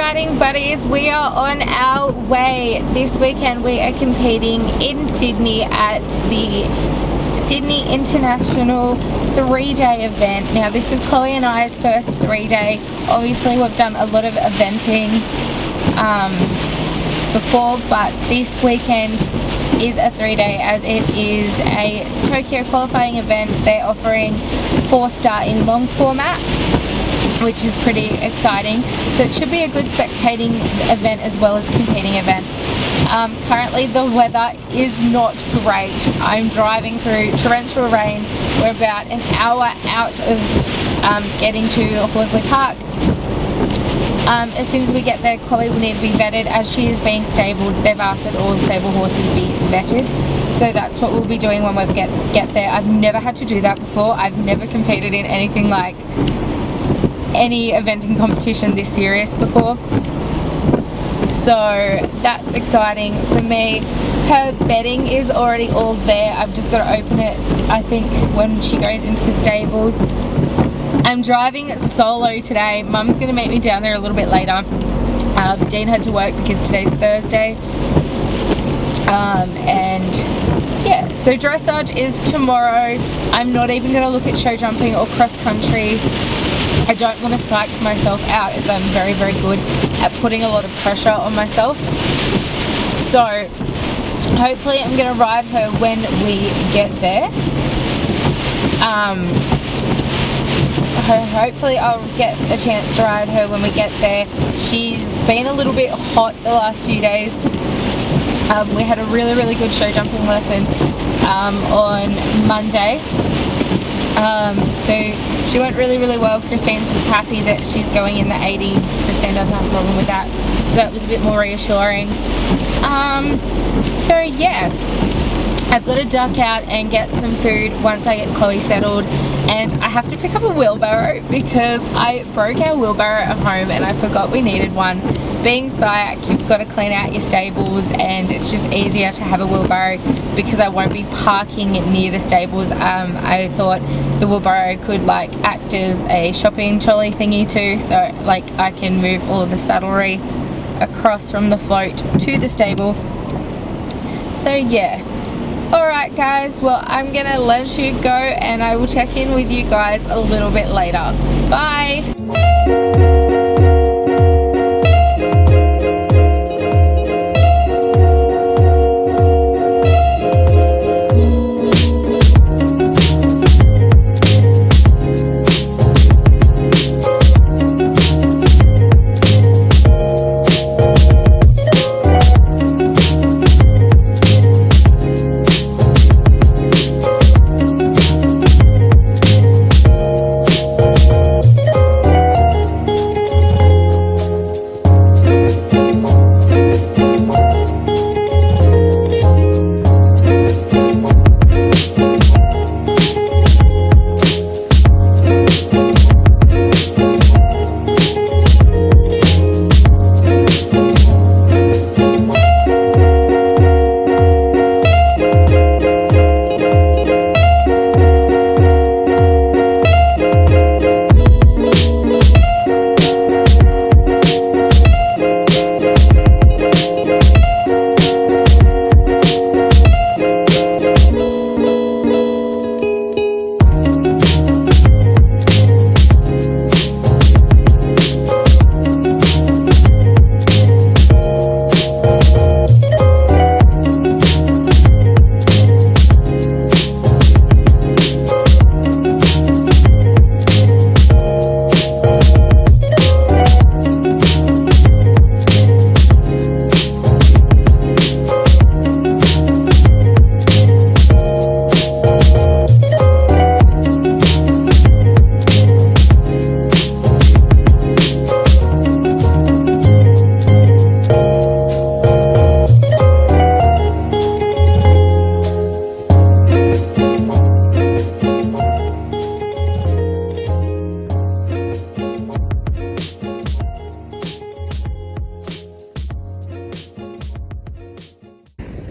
riding buddies, we are on our way. This weekend we are competing in Sydney at the Sydney International 3-day event. Now this is Chloe and I's first 3-day. Obviously we've done a lot of eventing before, but this weekend is a 3-day as it is a Tokyo qualifying event. They're offering 4-star in long format, which is pretty exciting. So it should be a good spectating event as well as competing event. Currently the weather is not great. I'm driving through torrential rain. We're about an hour out of getting to Horsley Park. As soon as we get there, Chloe will need to be vetted as she is being stabled. They've asked that all stable horses be vetted. So that's what we'll be doing when we get there. I've never had to do that before. I've never competed in anything like any eventing competition this serious before. So that's exciting for me. Her bedding is already all there. I've just got to open it, I think, when she goes into the stables. I'm driving solo today. Mum's going to meet me down there a little bit later. Dean had to work because today's Thursday. And yeah, so dressage is tomorrow. I'm not even going to look at show jumping or cross country. I don't want to psych myself out as I'm very, very good at putting a lot of pressure on myself. So hopefully I'm going to ride her when we get there. Hopefully I'll get a chance to ride her when we get there. She's been a little bit hot the last few days. We had a really, really good show jumping lesson on Monday. So she went really, really well. Christine's happy that she's going in the 80. Christine doesn't have a problem with that. So that was a bit more reassuring. So yeah, I've got to duck out and get some food once I get Chloe settled. And I have to pick up a wheelbarrow because I broke our wheelbarrow at home and I forgot we needed one. Being SYD, you've got to clean out your stables and it's just easier to have a wheelbarrow because I won't be parking near the stables. I thought the wheelbarrow could like act as a shopping trolley thingy too, so like I can move all of the saddlery across from the float to the stable. So yeah. Alright guys, well I'm gonna let you go and I will check in with you guys a little bit later. Bye!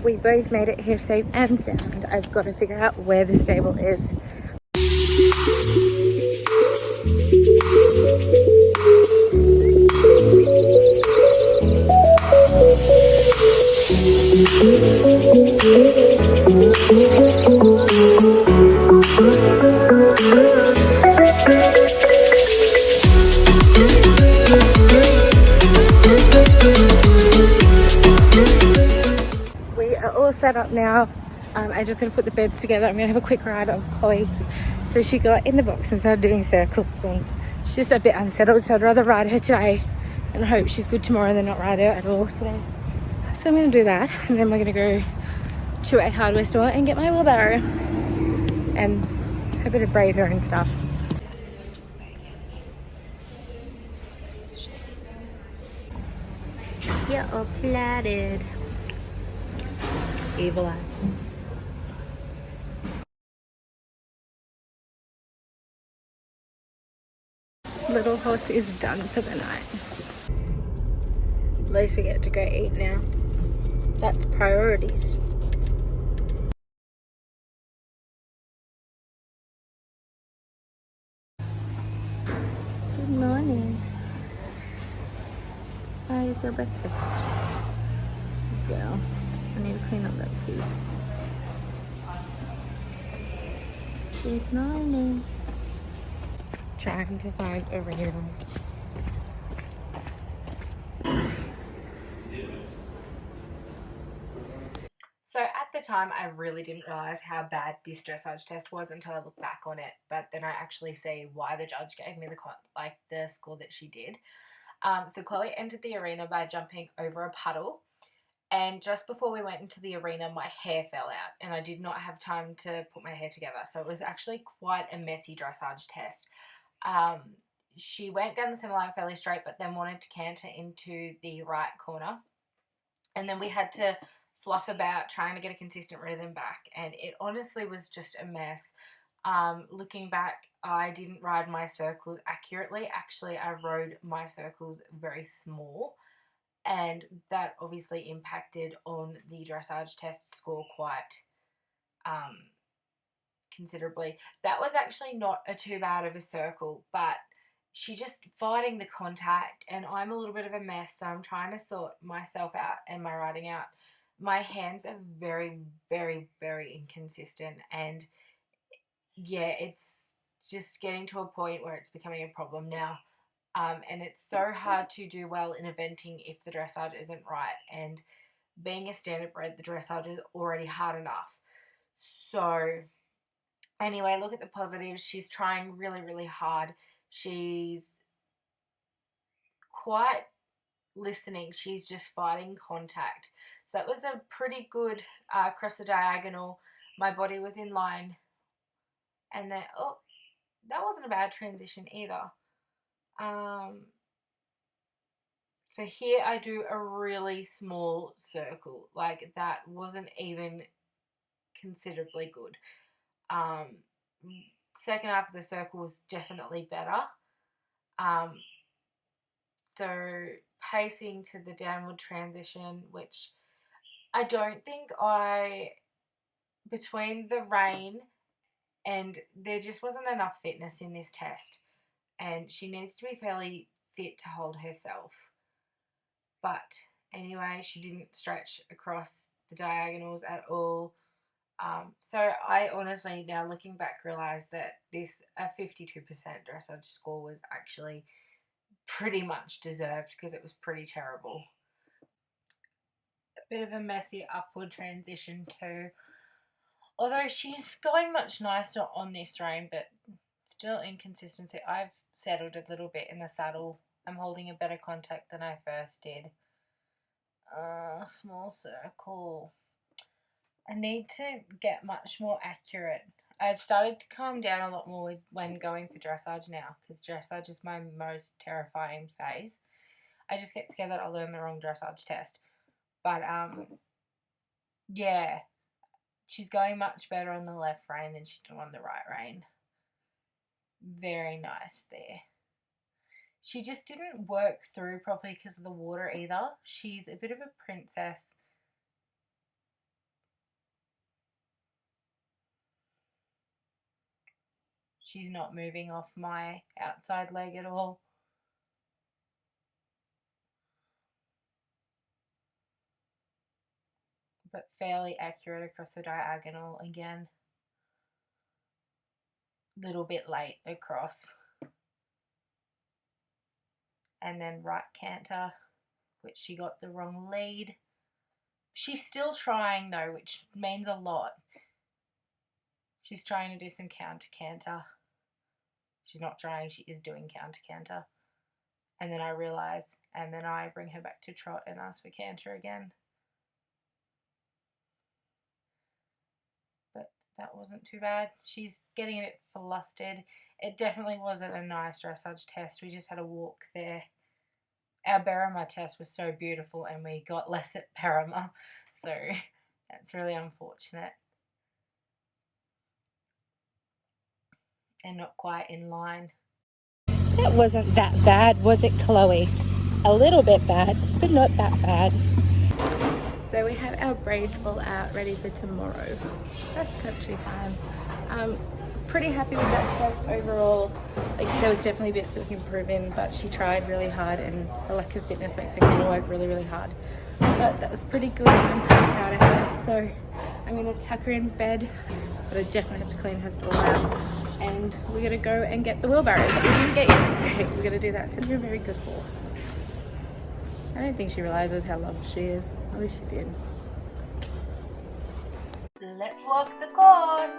We both made it here safe and sound. I've got to figure out where the stable is. We are all set up now. I'm just going to put the beds together. I'm going to have a quick ride on Chloe. So she got in the box and started doing circles, and she's just a bit unsettled, so I'd rather ride her today and hope she's good tomorrow than not ride her at all today. So I'm going to do that, and then we're going to go to a hardware store and get my wheelbarrow and a bit of braider and stuff. You're all flattered. Evil eye. Little horse is done for the night. At least we get to go eat now. That's priorities. Good morning. How is your breakfast? Girl, I need to clean up that food. Good morning. Trying to find arenas. So at the time, I really didn't realise how bad this dressage test was until I looked back on it. But then I actually see why the judge gave me the score that she did. So Chloe entered the arena by jumping over a puddle. And just before we went into the arena, my hair fell out and I did not have time to put my hair together. So it was actually quite a messy dressage test. She went down the centre line fairly straight, but then wanted to canter into the right corner. And then we had to fluff about trying to get a consistent rhythm back. And it honestly was just a mess. Looking back, I didn't ride my circles accurately. Actually, I rode my circles very small. And that obviously impacted on the dressage test score quite considerably. That was actually not too bad of a circle, but she just fighting the contact, and I'm a little bit of a mess, so I'm trying to sort myself out and my riding out. My hands are very, very, very inconsistent, and yeah, it's just getting to a point where it's becoming a problem now. And it's so hard to do well in eventing if the dressage isn't right. And being a standardbred, the dressage is already hard enough. So anyway, look at the positives. She's trying really, really hard. She's quite listening. She's just fighting contact. So that was a pretty good across the diagonal. My body was in line. And then, oh, that wasn't a bad transition either. So here I do a really small circle. Like that wasn't even considerably good. Second half of the circle was definitely better. So pacing to the downward transition, which I don't think between the rain and there just wasn't enough fitness in this test. And she needs to be fairly fit to hold herself. But anyway, she didn't stretch across the diagonals at all. So I honestly, now looking back, realised that a 52% dressage score was actually pretty much deserved because it was pretty terrible. A bit of a messy upward transition too. Although she's going much nicer on this rein, but still inconsistency. I've settled a little bit in the saddle. I'm holding a better contact than I first did. Small circle. I need to get much more accurate. I've started to calm down a lot more when going for dressage now, because dressage is my most terrifying phase. I just get scared that I'll learn the wrong dressage test. But yeah, she's going much better on the left rein than she did on the right rein. Very nice there. She just didn't work through properly because of the water either. She's a bit of a princess. She's not moving off my outside leg at all. but fairly accurate across the diagonal again. Little bit late across. And then right canter, which she got the wrong lead. She's still trying though, which means a lot. She's trying to do some counter canter. She's not trying, she is doing counter canter. And then I realise, and then I bring her back to trot and ask for canter again. But that wasn't too bad. She's getting a bit flustered. It definitely wasn't a nice dressage test. We just had a walk there. Our Berrima test was so beautiful and we got less at Berrima. So that's really unfortunate. And not quite in line. That wasn't that bad, was it, Chloe? A little bit bad, but not that bad. So we have our braids all out, ready for tomorrow. Cross country time. Pretty happy with that test overall. Like, there was definitely bits that we can improve in, but she tried really hard, and the lack of fitness makes her kind of work really, really hard. But that was pretty good. I'm pretty proud of her. So I'm going to tuck her in bed, but I definitely have to clean her stall out. And we're going to go and get the wheelbarrow that we didn't get yesterday. We're going to do that. It's a very good horse. I don't think she realizes how loved she is. I wish she did. Let's walk the course.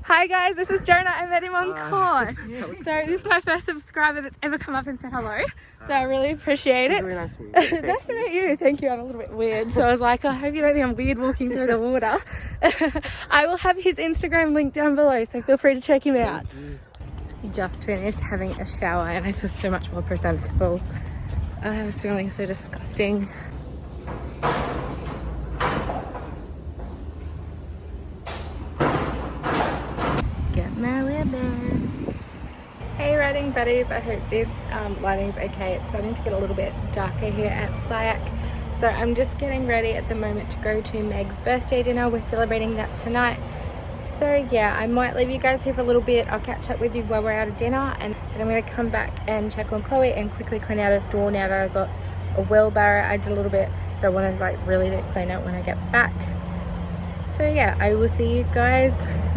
Hi guys, this is Jonah. I met him on course. So this is my first subscriber that's ever come up and said hello. So I really appreciate it. Really nice to meet you. Nice to meet you. Thank you. I'm a little bit weird. So I was like, I hope you don't think I'm weird walking through the water. I will have his Instagram link down below, so feel free to check him out. He just finished having a shower and I feel so much more presentable. I was feeling so disgusting. Get my ribbon. Hey riding buddies, I hope this lighting's okay. It's starting to get a little bit darker here at SYD. So I'm just getting ready at the moment to go to Meg's birthday dinner. We're celebrating that tonight. So yeah, I might leave you guys here for a little bit. I'll catch up with you while we're out of dinner, and then I'm going to come back and check on Chloe and quickly clean out her stall now that I've got a wheelbarrow. I did a little bit, but I want to like really clean out when I get back. So yeah, I will see you guys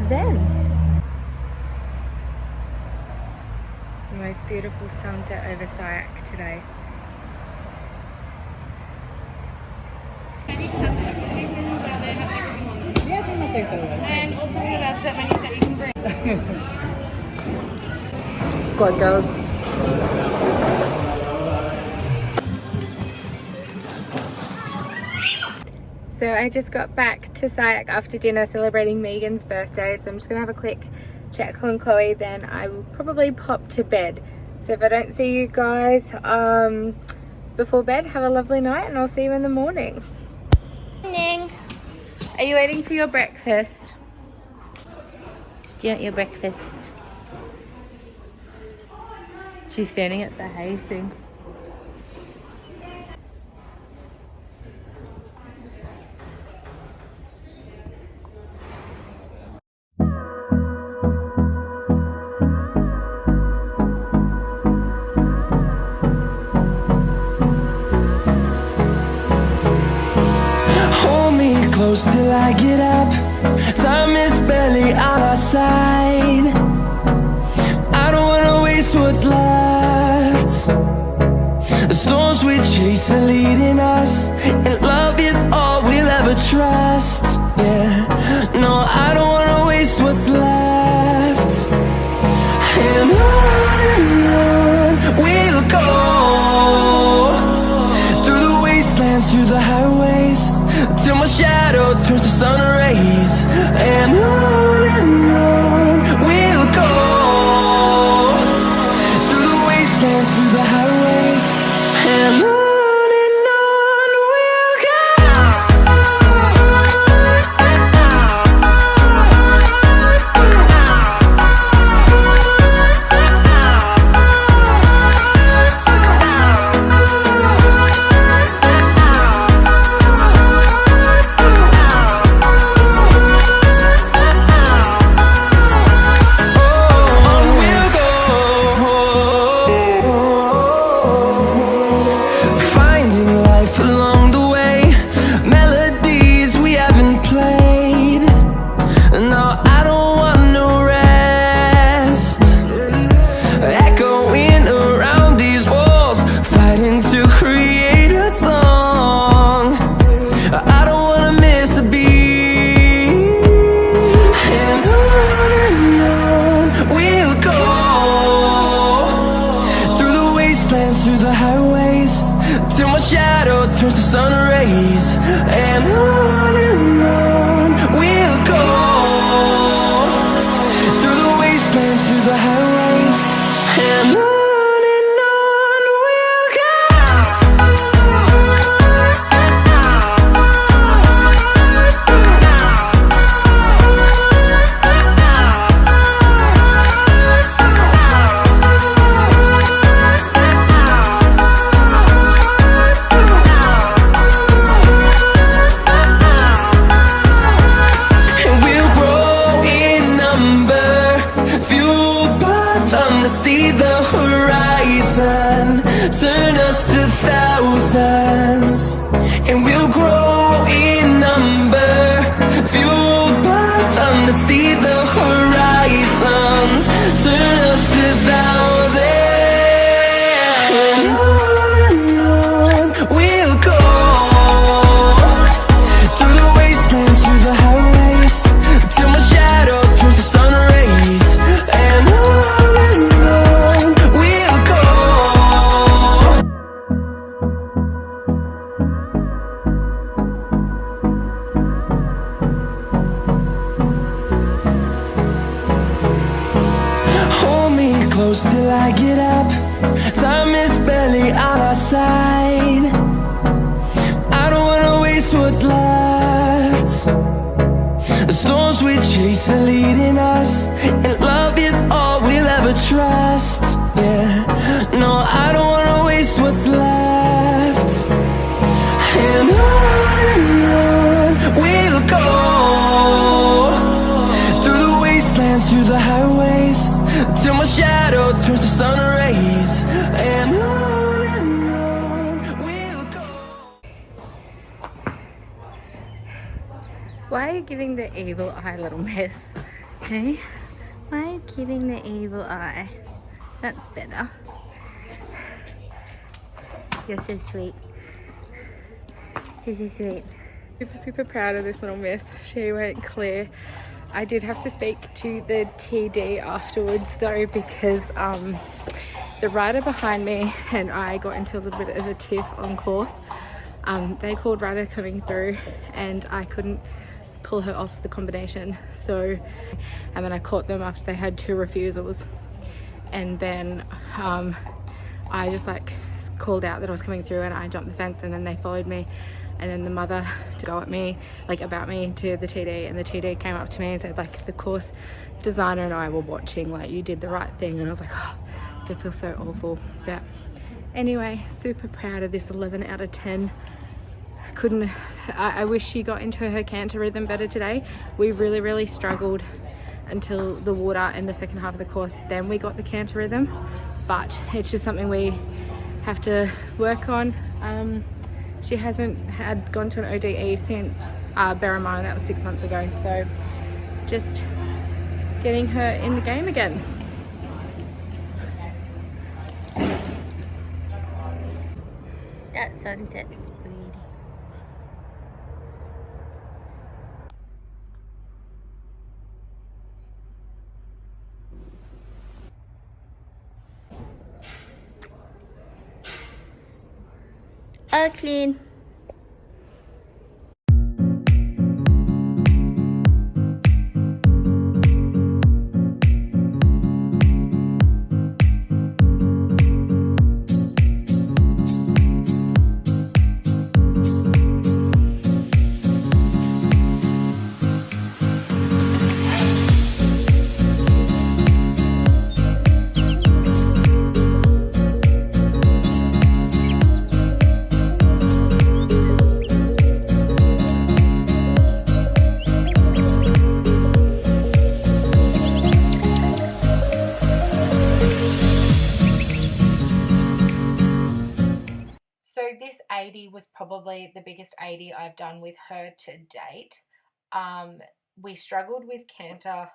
then. The most beautiful sunset over SYD today. Yeah, pretty much like that. And also we have that many that you can bring. Squad girls. So I just got back to SYD after dinner celebrating Megan's birthday. So I'm just gonna have a quick check on Chloe, then I will probably pop to bed. So if I don't see you guys before bed, have a lovely night and I'll see you in the morning. Morning. Are you waiting for your breakfast? Do you want your breakfast? She's standing at the hay thing. Hold me close till I get up. Time is barely on our side. I don't wanna waste what's left. The storms we chase are leading us, and love is all we'll ever trust. Yeah, no, I don't wanna waste what's left. And on we'll go, through the wastelands, through the highways, till my shadow turns to sun rays. And on we'll go, through the wastelands, through the highways, and on we'll go. Through the highways, till my shadow turns to sun rays. And on we'll go, through the wastelands, through the highways, and on we'll go. See the horizon, turn us to thousands, and we'll grow in number, fueled by them to see the horizon, turn us to thousands, and on we'll go, through the wastelands, through the highways, till my shadow turns to sun rays, and on. Close till I get up. Time is barely on our side. I don't wanna waste what's left. The storms we chase are leading us, and love is all we'll ever trust. Yeah, no, I don't wanna waste what's left. And on we'll go, through the wastelands, through the highways, till my shadow turns to sun rays. And on we'll go. Why are you giving the evil eye, little miss? Okay? Why are you giving the evil eye? That's better. You're so sweet. This is sweet. Super proud of this little miss. She went clear. I did have to speak to the TD afterwards though, because the rider behind me and I got into a little bit of a tiff on course. They called rider coming through and I couldn't pull her off the combination, so, and then I caught them after they had 2 refusals, and then I just like called out that I was coming through and I jumped the fence, and then they followed me, and then the mother to go at me, like about me, to the TD, and the TD came up to me and said like the course designer and I were watching, like, you did the right thing, and I was like, oh, I feel so awful. But anyway, super proud of this 11 out of 10. I wish she got into her canter rhythm better today. We really struggled until the water and the second half of the course, then we got the canter rhythm, but it's just something we have to work on. She hasn't gone to an ODE since, bear in mind that was 6 months ago, so just getting her in the game again. That sunset is pretty. All clean. This 80 was probably the biggest 80 I've done with her to date. We struggled with canter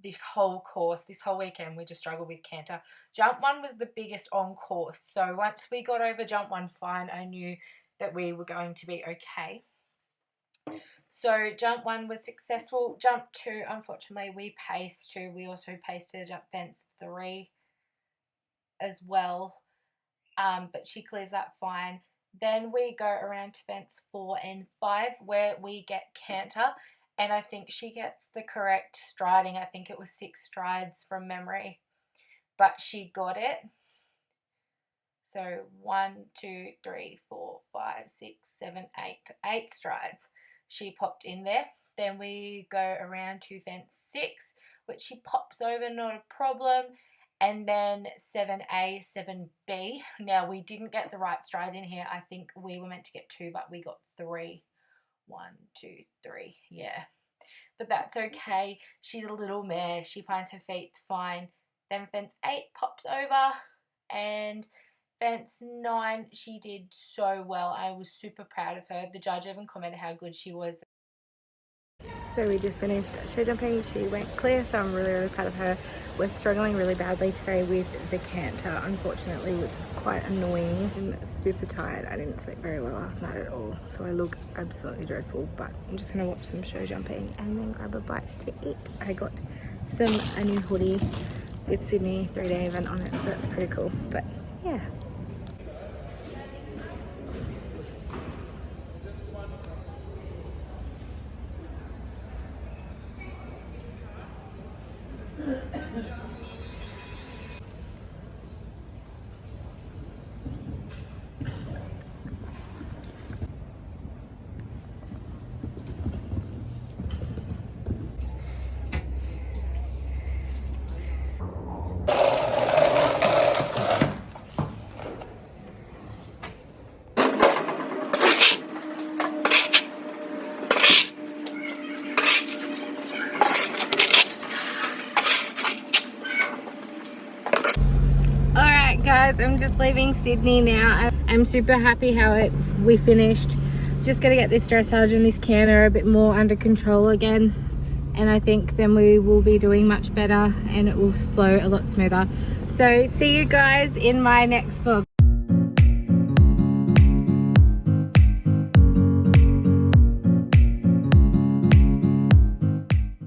this whole course, this whole weekend. We just struggled with canter. Jump 1 was the biggest on course, so once we got over jump 1 fine, I knew that we were going to be okay. So jump 1 was successful. Jump 2, unfortunately, we paced 2. We also pasted jump fence 3 as well. But she clears that fine. Then we go around to fence 4 and 5 where we get canter, and I think she gets the correct striding. I think it was 6 strides from memory, but she got it. So 1, 2, 3, 4, 5, 6, 7, 8 strides she popped in there. Then we go around to fence 6, which she pops over, not a problem. And then 7A, 7B. Now, we didn't get the right strides in here. I think we were meant to get 2, but we got 3. 1, 2, 3. Yeah. But that's okay. She's a little mare. She finds her feet fine. Then fence 8 pops over. And fence 9, she did so well. I was super proud of her. The judge even commented how good she was. So we just finished show jumping. She went clear, so I'm really proud of her. We're struggling really badly today with the canter, unfortunately, which is quite annoying. I'm super tired. I didn't sleep very well last night at all, so I look absolutely dreadful, but I'm just gonna watch some show jumping and then grab a bite to eat. I got a new hoodie with Sydney 3-day event on it, so that's pretty cool. But yeah. Guys, I'm just leaving Sydney now. I'm super happy how we finished. Just gonna get this dressage and this canter a bit more under control again, and I think then we will be doing much better and it will flow a lot smoother. So see you guys in my next vlog.